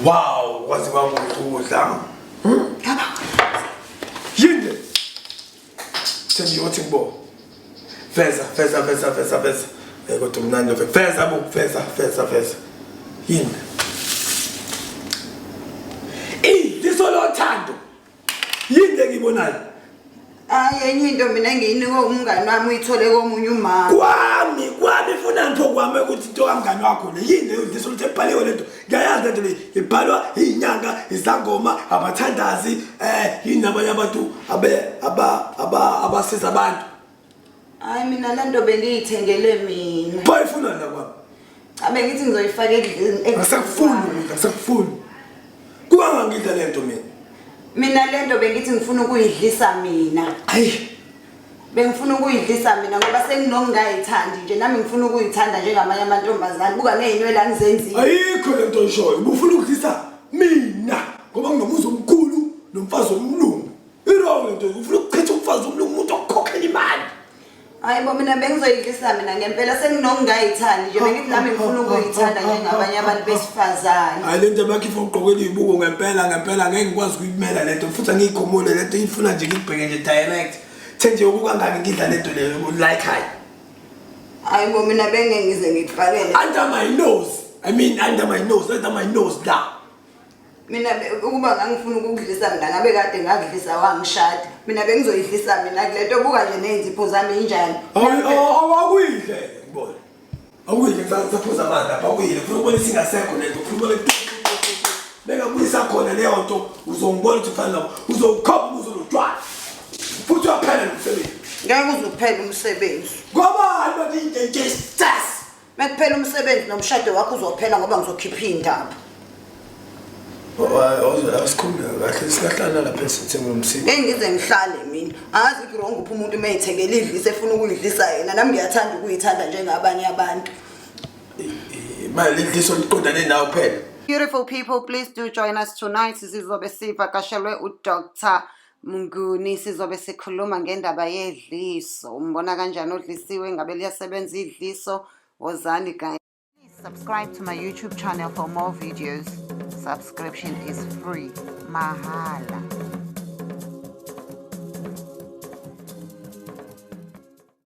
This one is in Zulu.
Wow, kwazi kwangukudla. Yini? Sengiyothi ngibo. Feza. Kodwa mnandi feza. Yini? Lisolothando. Yini engibonayo? Enye into mina ngiyinika umngani wami uyithole komunye umama. Kwami funa nto kwami ukuthi into kamngani wakho le yini lisolothe ebhaliwe lento. Ngiyayazi lento le ibhalwa izinyanga, izangoma, abathandazi, yini nabanye abantu abasiza abantu. Mina lento bengiyithengele mina. Bayifuna la kwami. Bengithi ngizoyifaka endlini. Akusakufuni. Kuba ngidla lento mina. Mina lento bengithi ngifuna ukuyidlisa mina. Bengifuna ukuyidlisa mina ngoba senginongayithandi nje nami ngifuna ukuyithanda njengamanye amantombazane buka nezinwele angizenzile. Ayikho lento oyishoyo. Ubufuna ukudlisa mina ngoba nginomuzi omkhulu nomfazi omlungu. Wrong lento. Ufuna ukukhetha umfazi omlungu umuntu okukhokhela imali. Bo mina bengizoyidlisa mina ngempela senginongayithandi nje bengithi nami ngifuna ukuyithanda njengabanye abantu besifazane. Lento bakhifa ugqokela izibuko ngempela ngeke ngikwazi ukuyimela lento futhi angiyikhomule lento ifuna nje ngibheke nje direct. Thenje ukangaki ngidla lento leyo like hayi. Bo mina bengeke ngize ngikufakele. Under my nose. Under my nose la. Mina ukuba ngangifuna ukudlisa mina ngabe kade ngakudlisa wangishada. Mina bengizoyidlisa mina kulento buka nje nezipho zami injani. Awakuyidle ngibona. Awuyidle ngisaphuza amanda lapha awuyidle ufuna ukubona isingasekho lento ufuna ukubona bengabuyisa khona leyo nto uzongibona ukuthi ufana uzokhopha uzolotshwa. Futhi uyaphela umsebenzi. Ngeke uzophela umsebenzi. Ngoba bathi stas. Mekuphela umsebenzi nomshado wakho uzophela ngoba ngizokhipha indaba. Asikhulule kahle silahlana lapha esithenge umsini. Ngize ngihlale mina. Angazi ngirong uphi umuntu mayithengele idlisa efuna ukuyidlisa yena nami ngiyathanda ukuyithanda njengabanye abantu. Mali idliso liqondane nawe phela. Beautiful people, please do join us tonight. Sizobe sivakashelwe uDr. Mnguni sizobe sikhuluma ngendaba yedliso. Umbona kanjani odlisiwe ngabe liyasebenza idliso? Wozani guys. Please subscribe to my YouTube channel for more videos. Subscription is free. Mahala.